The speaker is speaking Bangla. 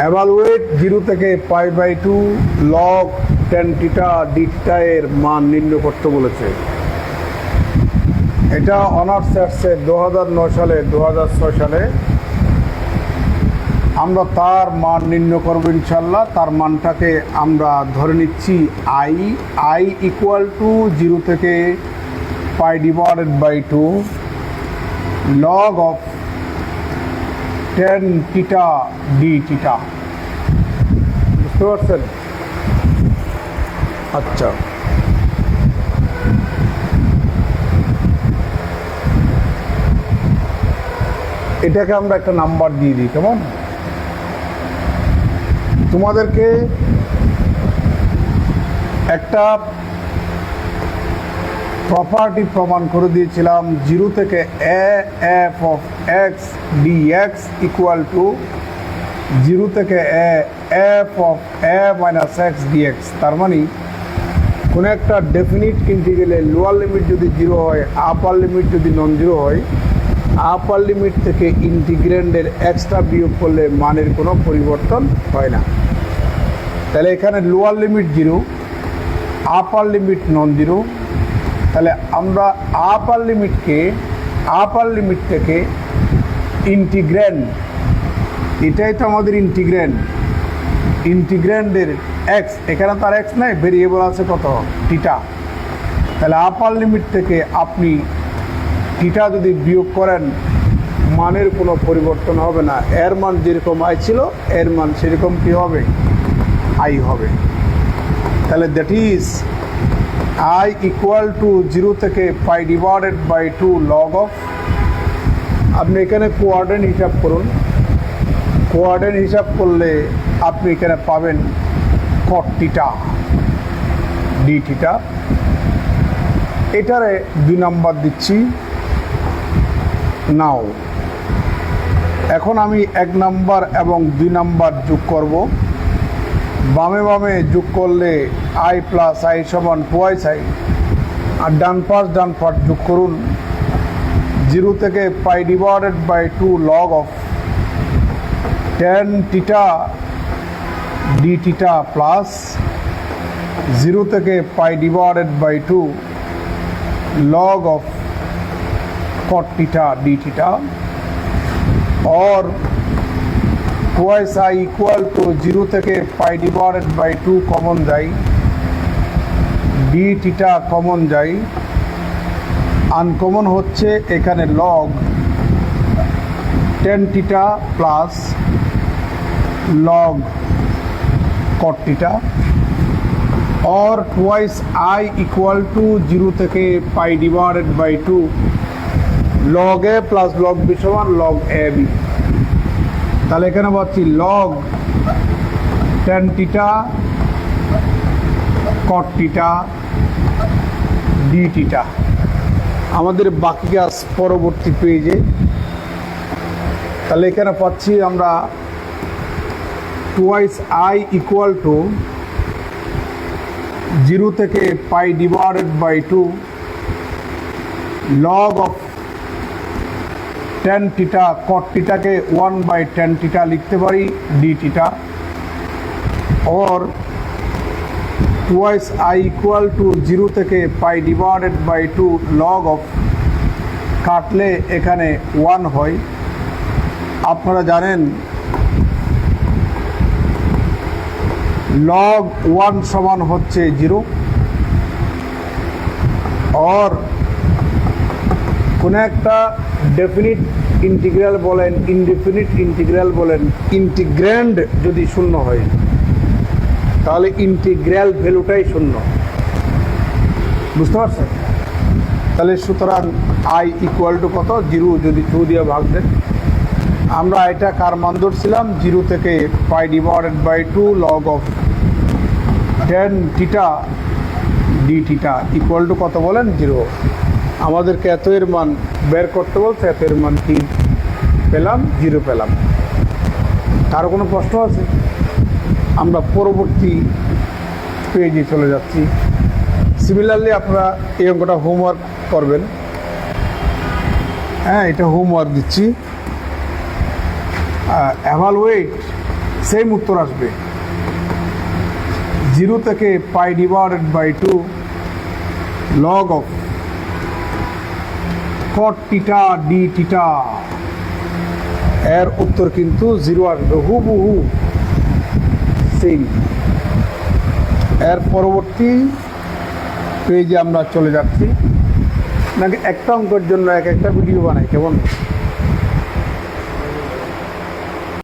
এভালুয়েট 0 থেকে π/2 log tan theta d theta এর মান নির্ণয় করতে বলেছে। এটা অনার্স আসছে 2009 সালে 2006 সালে। আমরা তার মান নির্ণয় করবো ইনশাল্লাহ। তার মানটাকে আমরা ধরে নিচ্ছি i = 0 থেকে π/2 log of tan theta d theta. বুঝতে পারছেন? আচ্ছা, এটাকে আমরা একটা নাম্বার দিয়ে দিই, কেমন? তোমাদেরকে একটা প্রপার্টি প্রমাণ করে দিয়েছিলাম 0 থেকে f of x dx = 0 থেকে f of a minus x dx। তার মানে কোনো একটা ডেফিনিট ইন্টিগ্রালে লোয়ার লিমিট যদি 0 হয়, আপার লিমিট যদি নন জিরো হয়, আপার লিমিট থেকে ইন্টিগ্র্যান্ডের এক্সট্রা বিয়োগ করলে মানের কোনো পরিবর্তন হয় না। তাহলে এখানে লোয়ার লিমিট 0, আপার লিমিট নন জিরো। তাহলে আমরা আপার লিমিট থেকে ইন্টিগ্র্যান্ড, এটাই তো আমাদের ইন্টিগ্র্যান্ডের এক্স, এখানে তার এক্স নাই, ভেরিয়েবল আছে কত? থিটা। তাহলে আপার লিমিট থেকে আপনি থিটা যদি বিয়োগ করেন মানের কোনো পরিবর্তন হবে না। এর মান যেরকম আই ছিল এর মান সেরকম কী হবে? আই হবে। তাহলে দ্যাট ইজ i = 0 থেকে π/2 log of, আপনি এখানে কোয়ার্ডিনেট হিসাব করুন। কোয়ার্ডিনেট হিসাব করলে আপনি এখানে পাবেন cot থিটা d থিটা। এটারে 2 নাম্বার দিচ্ছি। নাও এখন আমি 1 নাম্বার এবং 2 নাম্বার যোগ করব। বামে বামে যোগ করলে i + i = 2i, আর ডান পাশ যোগ করুন। 0 থেকে π/2 log of tan theta d theta plus 0 থেকে π/2 log of cot theta d theta, और twice i = 0 থেকে π/2 কমন যায়, d থিটা কমন যায়, আনকমন হচ্ছে এখানে log tan theta plus log cot theta, और twice i = 0 থেকে π/2 log a plus log b সমান log ab। তাহলে এখানে পাচ্ছি log tan theta cot theta d theta. আমাদের বাকি কাজ পরবর্তী পেজে। তাহলে এখানে পাচ্ছি আমরা twice i = 0 থেকে π/2 log of tan theta cot থিটাকে 1/tan theta লিখতে পারি d থিটা, और twice i = 0 থেকে π/2 log of, কাটলে এখানে 1 হয়। আপনারা জানেন log 1 সমান হচ্ছে 0, और কোনো একটা ডেফিনিট ইন্টিগ্রাল বলেন, ইনডেফিনিট ইন্টিগ্রাল বলেন, ইন্টিগ্র্যান্ড যদি 0 হয় তাহলে ইন্টিগ্রাল ভ্যালুটাই 0। বুঝতে পারছেন? তাহলে সুতরাং i = কত? 0 যদি 2 দিয়ে ভাগ দেন। আমরা এটা কার মান ধরছিলাম? 0 থেকে π/2 log of tan theta d theta = কত বলেন? 0। আমাদেরকে এত এর মান বের করতে বলছে, এত এর মান কি পেলাম? 0 পেলাম। কারো কোনো প্রশ্ন আছে? আমরা পরবর্তী পেজে চলে যাচ্ছি। সিমিলারলি আপনারা এই অঙ্কটা হোমওয়ার্ক করবেন। হ্যাঁ, এটা হোমওয়ার্ক দিচ্ছি। evaluate সেম উত্তর আসবে। 0 থেকে pi divided by 2 log of cot theta d theta, এর উত্তর কিন্তু 0 আসবে, হুবহু সেম। এর পরবর্তী পেজে আমরা চলে যাচ্ছি। নাকি একটা অঙ্কের জন্য এক একটা ভিডিও বানাই কেমন?